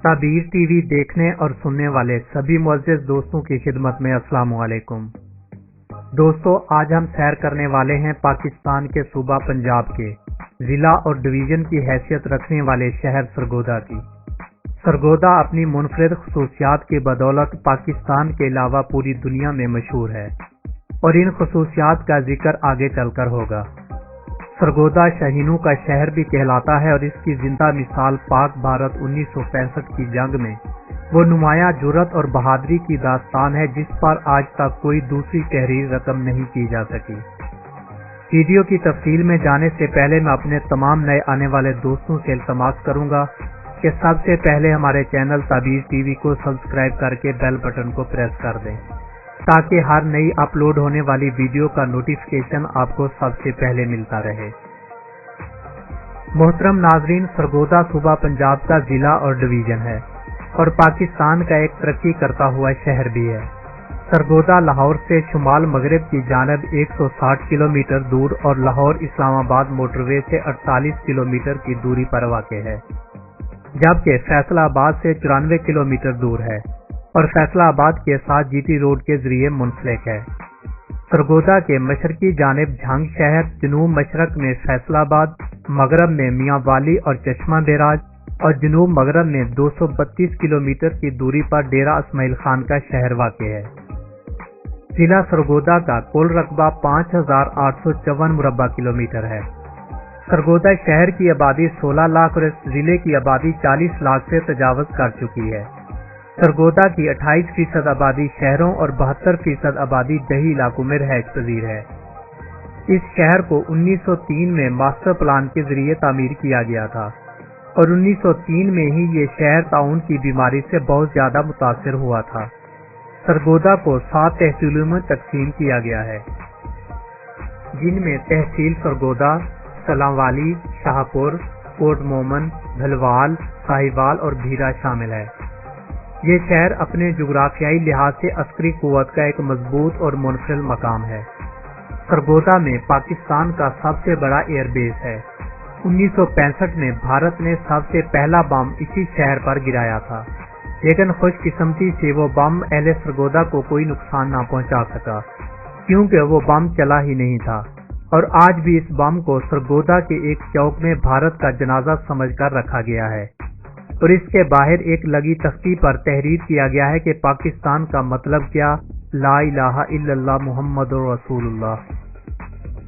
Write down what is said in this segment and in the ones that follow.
ताबीर TV देखने और सुनने वाले सभी मुअज़्ज़िज़ दोस्तों की खिदमत में अस्सलाम वालेकुम। दोस्तों, आज हम सैर करने वाले हैं पाकिस्तान के सूबा पंजाब के ज़िला और डिवीज़न की हैसियत रखने वाले शहर सरगोदा की। सरगोदा अपनी मुनफरिद खसूसियात की बदौलत पाकिस्तान के अलावा पूरी दुनिया में मशहूर है और इन खसूसियात का जिक्र आगे चलकर होगा। सरगोदा शाहीनों का शहर भी कहलाता है और इसकी जिंदा मिसाल पाक भारत 1965 की जंग में वो नुमाया जुर्रत और बहादुरी की दास्तान है जिस पर आज तक कोई दूसरी तहरीर रकम नहीं की जा सकी। वीडियो की तफसील में जाने से पहले मैं अपने तमाम नए आने वाले दोस्तों से इल्तमास करूंगा कि सबसे पहले हमारे चैनल ताबीर टीवी को सब्सक्राइब करके बेल बटन को प्रेस कर दें ताकि हर नई अपलोड होने वाली वीडियो का नोटिफिकेशन आपको सबसे पहले मिलता रहे। मोहतरम नाजरीन, सरगोदा सूबा पंजाब का जिला और डिवीज़न है और पाकिस्तान का एक तरक्की करता हुआ शहर भी है। सरगोदा लाहौर से शुमाल मगरिब की जानब 160 किलोमीटर दूर और लाहौर इस्लामाबाद मोटरवे से 48 किलोमीटर की दूरी पर वाक़ है, जबकि फैसलाबाद से 94 किलोमीटर दूर है और फैसलाबाद के साथ जीटी रोड के जरिए मुंसलिक है। सरगोदा के मशरकी जानिब झंग शहर, जनूब मशरक में फैसलाबाद, मगरब में मियाँ वाली और चश्मा बेराज और जनूब मगरब में 232 किलोमीटर की दूरी पर डेरा इस्माइल खान का शहर वाक़ है। जिला सरगोदा का कुल रकबा 5854 मुरब्बा किलोमीटर है। सरगोदा शहर की आबादी 16 लाख और इस जिले की आबादी 40 लाख से तजावज़ कर चुकी है। सरगोदा की 28% आबादी शहरों और 72% आबादी दही इलाकों में रहायश पजीर है। इस शहर को 1903 में मास्टर प्लान के जरिए तामीर किया गया था और 1903 में ही ये शहर ताउन की बीमारी से बहुत ज्यादा मुतासिर हुआ था। सरगोदा को 7 तहसीलों में तकसीम किया गया है, जिनमें तहसील सरगोदा, सलांवाली, शाहपुर, कोट मोमन, धलवाल, साहिवाल और भीरा शामिल है। ये शहर अपने जुग्राफियाई लिहाज से अस्करी कुव्वत का एक मजबूत और मुनफरिद मकाम है। सरगोदा में पाकिस्तान का सबसे बड़ा एयरबेस है। 1965 में भारत ने सबसे पहला बम इसी शहर पर गिराया था, लेकिन खुशकिस्मती से वो बम अहले सरगोदा को कोई नुकसान न पहुंचा सका क्योंकि वो बम चला ही नहीं था और आज भी इस बम को सरगोदा के एक चौक में भारत का जनाजा समझकर रखा गया है और इसके बाहर एक लगी तख्ती पर तहरीर किया गया है कि पाकिस्तान का मतलब क्या, ला इलाहा इल्लल्लाह मुहम्मदुर रसूलुल्लाह।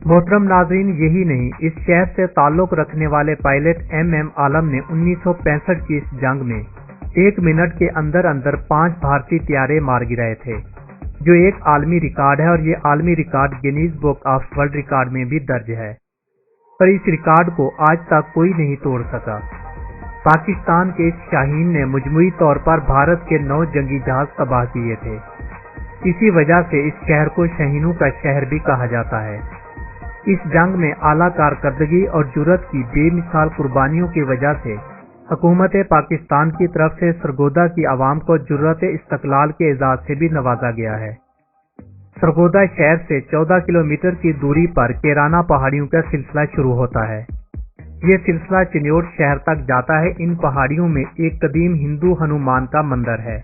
मोहतरम नाज़रीन, यही नहीं, इस शहर से ताल्लुक़ रखने वाले पायलट MM आलम ने 1965 की इस जंग में 1 मिनट के अंदर अंदर 5 भारतीय तैयारे मार गिराए थे, जो एक आलमी रिकॉर्ड है और ये आलमी record Guinness book of world record में भी दर्ज है, पर इस रिकॉर्ड को आज तक कोई नहीं तोड़ सका। पाकिस्तान के इस शाहीन ने मजमूई तौर पर भारत के 9 जंगी जहाज तबाह किए थे। इसी वजह से इस शहर को शाहीनों का शहर भी कहा जाता है। इस जंग में आला कारकर्दगी और जुर्रत की बेमिसाल कुर्बानियों की वजह से हुकूमत पाकिस्तान की तरफ से सरगोदा की आवाम को जुर्रत इस्तकलाल के एजाज से भी नवाजा गया है। सरगोदा शहर से 14 किलोमीटर की दूरी पर केराना पहाड़ियों का सिलसिला शुरू होता है। ये सिलसिला चिन्योट शहर तक जाता है। इन पहाड़ियों में एक कदीम हिंदू हनुमान का मंदिर है।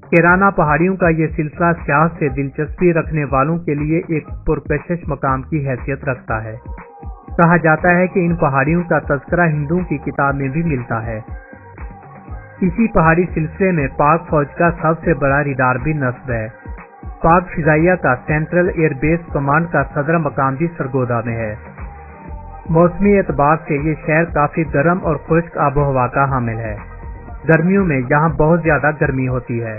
केराना पहाड़ियों का ये सिलसिला सियाह से दिलचस्पी रखने वालों के लिए एक पुरकशिश मकाम की हैसियत रखता है। कहा जाता है कि इन पहाड़ियों का तज़किरा हिंदुओं की किताब में भी मिलता है। इसी पहाड़ी सिलसिले में पाक फौज का सबसे बड़ा रिडार भी नस्ब है। पाक फिजाइया का सेंट्रल एयरबेस कमांड का सदर मकाम भी सरगोदा में है। मौसमी एतबार से ये शहर काफी गर्म और खुश्क आबो हवा का हामिल है। गर्मियों में यहाँ बहुत ज्यादा गर्मी होती है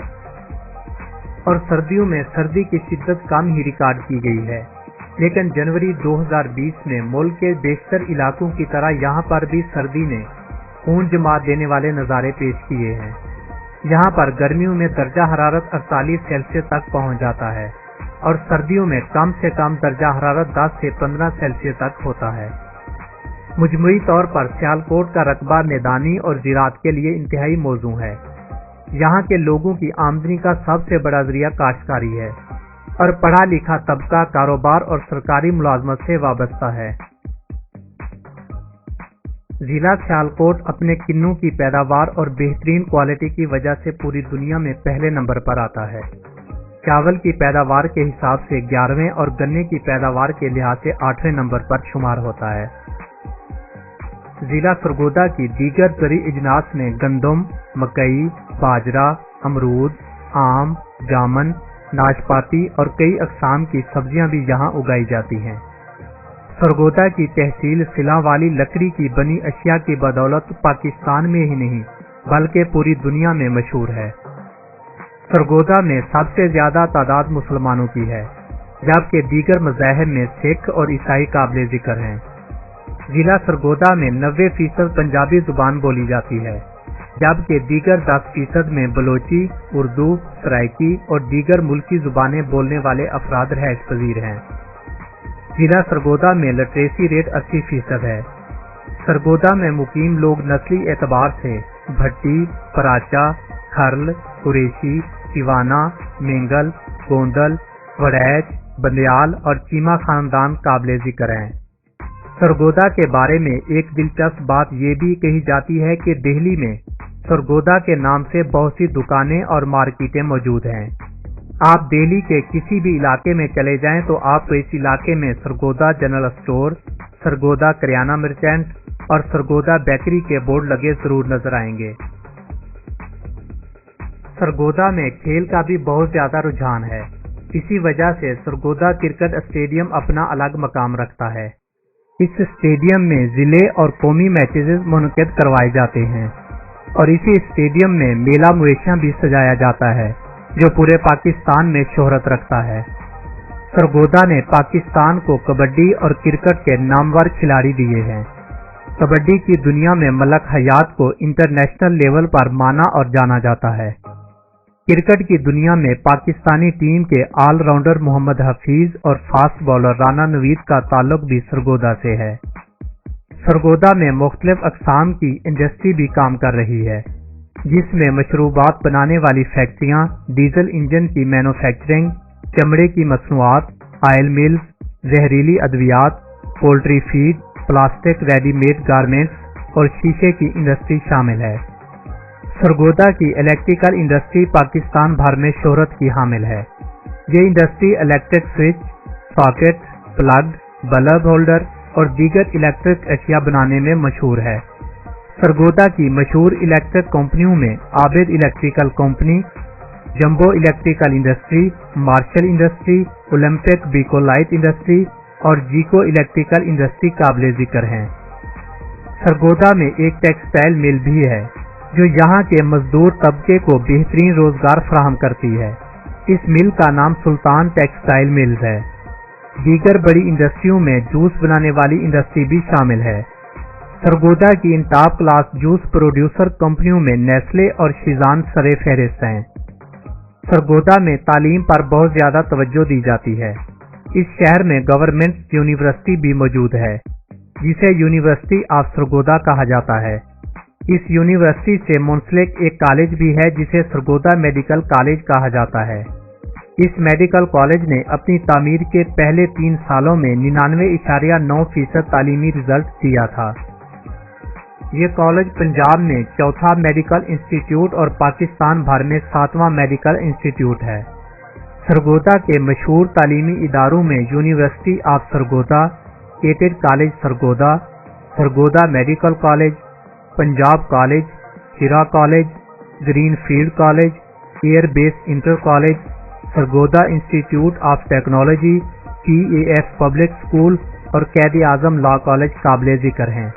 और सर्दियों में सर्दी की शिद्दत कम ही रिकॉर्ड की गई है, लेकिन जनवरी 2020 में मुल्क के बेशतर इलाकों की तरह यहाँ पर भी सर्दी ने खून जमा देने वाले नज़ारे पेश किए हैं। यहाँ पर गर्मियों में दर्जा हरारत 48 सेल्सियस तक पहुँच जाता है और सर्दियों में कम से कम दर्जा हरारत 10 से 15 सेल्सियस तक होता है। मुजमुई तौर पर सियालकोट का रकबा मैदानी और ज़राअत के लिए इंतहाई मौजू है। यहाँ के लोगों की आमदनी का सबसे बड़ा जरिया काश्तकारी है और पढ़ा लिखा तबका कारोबार और सरकारी मुलाजमत से वाबस्ता है। ضلع سیالکوٹ اپنے کنوں کی پیداوار اور بہترین کوالٹی کی وجہ سے پوری دنیا میں پہلے نمبر پر آتا ہے۔ چاول کی پیداوار کے حساب سے 11ویں اور گنے کی پیداوار کے لحاظ سے 8ویں نمبر پر شمار ہوتا ہے۔ ضلع سرگودا کی دیگر زرعی اجناس میں گندم، مکئی، باجرہ، امرود، آم، جامن، ناشپاتی اور کئی اقسام کی سبزیاں بھی یہاں اگائی جاتی ہیں۔ سرگودا کی تحصیل سلاں والی لکڑی کی بنی اشیاء کی بدولت پاکستان میں ہی نہیں بلکہ پوری دنیا میں مشہور ہے۔ سرگودا میں سب سے زیادہ تعداد مسلمانوں کی ہے، جبکہ دیگر مذاہب میں سکھ اور عیسائی قابل ذکر ہیں۔ ضلع سرگودا میں 90% پنجابی زبان بولی جاتی ہے، جبکہ دیگر 10% میں بلوچی، اردو، سرائکی اور دیگر ملکی زبانیں بولنے والے افراد رہائش پذیر ہیں۔ ضلع سرگودا میں لٹریسی ریٹ 80% ہے۔ سرگودا میں مقیم لوگ نسلی اعتبار سے بھٹی، پراچا، کھرل، قریشی، سیوانا، مینگل، گوندل، وڑیچ، بندیال اور چیما خاندان قابل ذکر ہیں۔ سرگودا کے بارے میں ایک دلچسپ بات یہ بھی کہی جاتی ہے کہ دہلی میں سرگودا کے نام سے بہت سی دکانیں اور مارکیٹیں موجود ہیں۔ آپ دہلی کے کسی بھی علاقے میں چلے جائیں تو آپ کو اس علاقے میں سرگودا جنرل اسٹور، سرگودا کریانہ مرچنٹ اور سرگودا بیکری کے بورڈ لگے ضرور نظر آئیں گے۔ سرگودا میں کھیل کا بھی بہت زیادہ رجحان ہے، اسی وجہ سے سرگودا کرکٹ اسٹیڈیم اپنا الگ مقام رکھتا ہے۔ اس اسٹیڈیم میں ضلعی اور قومی میچز منعقد کروائے جاتے ہیں اور اسی اسٹیڈیم میں میلہ مویشیاں بھی سجایا جاتا ہے جو پورے پاکستان میں شہرت رکھتا ہے۔ سرگودا نے پاکستان کو کبڈی اور کرکٹ کے نامور کھلاڑی دیے ہیں۔ کبڈی کی دنیا میں ملک حیات کو انٹرنیشنل لیول پر مانا اور جانا جاتا ہے۔ کرکٹ کی دنیا میں پاکستانی ٹیم کے آل راؤنڈر محمد حفیظ اور فاسٹ بالر رانا نوید کا تعلق بھی سرگودا سے ہے۔ سرگودا میں مختلف اقسام کی انڈسٹری بھی کام کر رہی ہے، جس میں مشروبات بنانے والی فیکٹریاں، ڈیزل انجن کی مینوفیکچرنگ، چمڑے کی مصنوعات، آئل ملز، زہریلی ادویات، poultry feed, plastic ready made garments اور شیشے کی انڈسٹری شامل ہے۔ سرگودا کی الیکٹریکل انڈسٹری پاکستان بھر میں شہرت کی حامل ہے۔ یہ industry electric switch, socket, plug, bulb holder اور دیگر الیکٹرک اشیاء بنانے میں مشہور ہے۔ سرگودا کی مشہور الیکٹرک کمپنیوں میں Abid electrical company, jumbo electrical industry, Marshal industry, Olympic Beco light industry اور جیکو الیکٹریکل انڈسٹری قابل ذکر ہیں۔ سرگودا میں ایک ٹیکسٹائل مل بھی ہے جو یہاں کے مزدور طبقے کو بہترین روزگار فراہم کرتی ہے۔ اس مل کا نام سلطان ٹیکسٹائل ملز ہے۔ دیگر بڑی انڈسٹریوں میں جوس بنانے والی انڈسٹری بھی شامل ہے۔ سرگودا کی ان ٹاپ کلاس جوس پروڈیوسر کمپنیوں میں نیسلے اور شیزان سر فہرست ہیں۔ سرگودا میں تعلیم پر بہت زیادہ توجہ دی جاتی ہے۔ اس شہر میں گورنمنٹ یونیورسٹی بھی موجود ہے، جسے یونیورسٹی آف سرگودا کہا جاتا ہے۔ اس یونیورسٹی سے منسلک ایک کالج بھی ہے جسے سرگودا میڈیکل کالج کہا جاتا ہے۔ اس میڈیکل کالج نے اپنی تعمیر کے پہلے 3 سالوں میں 99.9% تعلیمی رزلٹ دیا تھا۔ یہ کالج پنجاب میں چوتھا میڈیکل انسٹیٹیوٹ اور پاکستان بھر میں 7واں میڈیکل انسٹیٹیوٹ ہے۔ سرگودا کے مشہور تعلیمی اداروں میں university of Sargodha, cadet college Sargodha, Sargodha medical college, Punjab college, Hira college, green field college, air base inter college, Sargodha institute of technology, TAF public school اور قائد اعظم لا کالج قابل ذکر ہیں۔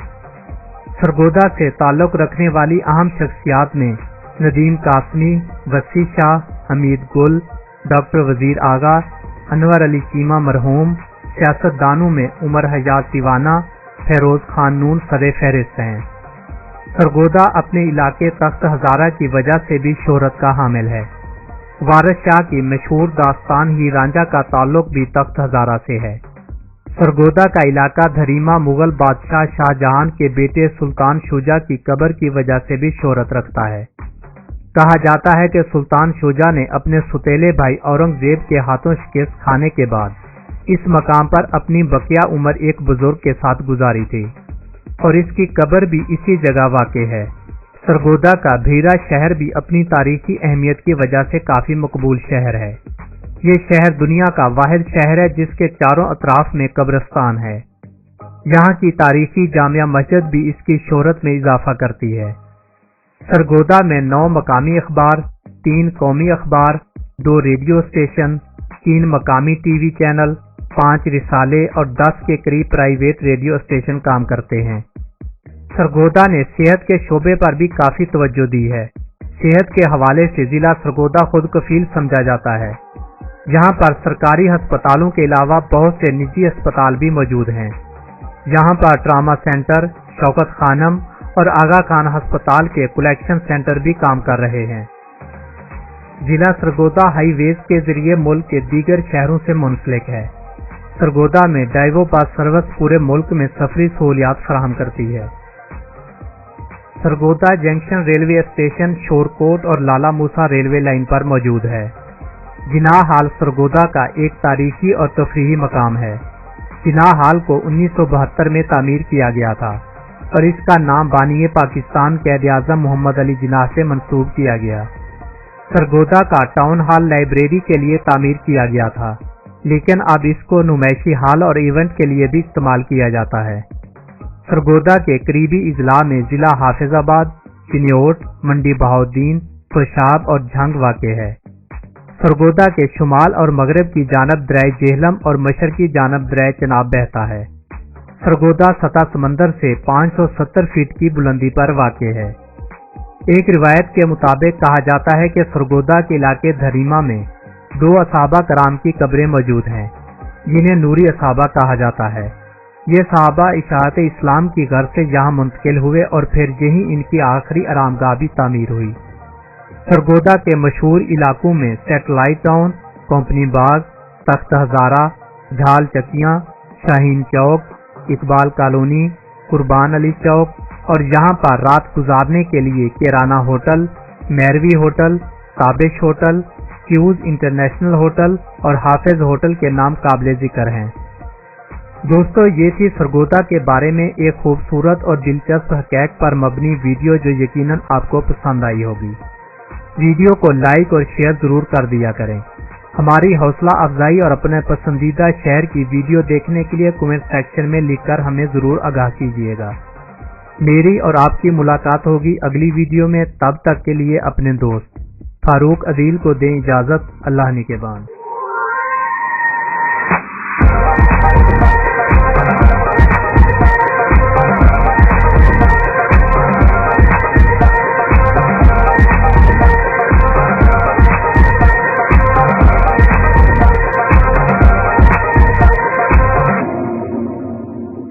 سرگودا سے تعلق رکھنے والی اہم شخصیات میں ندیم قاسمی، وسیع شاہ، حمید گل، ڈاکٹر وزیر آغا، انور علی چیمہ مرحوم، سیاست دانوں میں عمر حیات سیوانا، فیروز خان نون سر فہرست ہیں۔ سرگودا اپنے علاقے تخت ہزارہ کی وجہ سے بھی شہرت کا حامل ہے۔ وارث شاہ کی مشہور داستان ہی رانجھا کا تعلق بھی تخت ہزارہ سے ہے۔ سرگودا کا علاقہ دھریما مغل بادشاہ شاہ جہان کے بیٹے سلطان شجاع کی قبر کی وجہ سے بھی شہرت رکھتا ہے۔ کہا جاتا ہے کہ سلطان شجاع نے اپنے ستیلے بھائی اورنگزیب کے ہاتھوں شکست کھانے کے بعد اس مقام پر اپنی بقیہ عمر ایک بزرگ کے ساتھ گزاری تھی۔ और इसकी कब्र भी इसी जगह वाक़ है। सरगोदा का भीरा शहर भी अपनी तारीखी अहमियत की वजह से काफ़ी मकबूल शहर है। ये शहर दुनिया का वाहिद शहर है जिसके चारों अतराफ में कब्रिस्तान है। यहाँ की तारीखी जामिया मस्जिद भी इसकी शोहरत में इजाफा करती है। सरगोदा में 9 मकामी अखबार, 3 कौमी अखबार, 2 रेडियो स्टेशन, 3 मकामी टीवी चैनल, 5 रिसाले और 10 के करीब प्राइवेट रेडियो स्टेशन काम करते हैं। सरगोदा ने सेहत के शोबे पर भी काफ़ी तवज्जो दी है। सेहत के हवाले से ज़िला सरगोदा खुद कफील समझा जाता है। यहाँ पर सरकारी अस्पतालों के अलावा बहुत से निजी अस्पताल भी मौजूद हैं। यहाँ पर ट्रामा सेंटर, शौकत खानम और आगा खान अस्पताल के कलेक्शन सेंटर भी काम कर रहे हैं। जिला सरगोदा हाईवेज के जरिए मुल्क के दीगर शहरों से मुंसलिक है। सरगोदा में डाइवो बस सर्विस पूरे मुल्क में सफरी सहूलियात फराहम करती है। Sargodha junction railway station Shorkot और लाला मूसा रेलवे लाइन पर मौजूद है। जिनाह हाल सरगोदा का एक तारीखी और तफरीही मकाम है। जिनाह हाल को 1972 में तामीर किया गया था और इसका नाम बानी पाकिस्तान क़ायद-ए-आज़म मोहम्मद अली जिनाह से मंसूब किया गया। सरगोदा का टाउन हाल लाइब्रेरी के लिए तामीर किया गया था, लेकिन अब इसको नुमाइशी हाल और इवेंट के लिए भी इस्तेमाल किया जाता है। सरगोदा के करीबी इजला में जिला हाफिजाबाद, चिन्योट, मंडी बहाउद्दीन, खुशाब और झंग वाक़ है। सरगोदा के शुमाल और मगरब की जानब दरिया जेहलम और मशरकी जानब दरिया चनाब बहता है। सरगोदा सतह समंदर से 570 फीट की बुलंदी पर वाक़ है। एक रिवायत के मुताबिक कहा जाता है कि सरगोदा के इलाके धरीमा में 2 असहाबा कराम की कब्रें मौजूद हैं, जिन्हें नूरी असहाबा कहा जाता है। ये सहाबा इशाअत इस्लाम की गर्ज से यहाँ मुंतकिल हुए और फिर यहीं इनकी आखिरी आरामगाह भी तामीर हुई। सरगोदा के मशहूर इलाकों में सैटेलाइट टाउन, कंपनी बाग, तख्त हजारा, झाल चकियाँ, शाहीन चौक, इकबाल कॉलोनी, कुर्बान अली चौक और यहाँ पर रात गुजारने के लिए Kirana hotel, Mairvi hotel, Tabish hotel, क्यूज इंटरनेशनल होटल और हाफिज होटल के नाम काबिल जिक्र हैं। दोस्तों, ये थी सरगोदा के बारे में एक खूबसूरत और दिलचस्प हक़ाइक़ पर मबनी वीडियो जो यकीनन आपको पसंद आई होगी। वीडियो को लाइक और शेयर ज़रूर कर दिया करें। हमारी हौसला अफजाई और अपने पसंदीदा शहर की वीडियो देखने के लिए कमेंट सेक्शन में लिखकर हमें ज़रूर आगाह कीजिएगा। मेरी और आपकी मुलाकात होगी अगली वीडियो में। तब तक के लिए अपने दोस्त फारूक अदील को दें इजाज़त। अल्लाह निगहबान।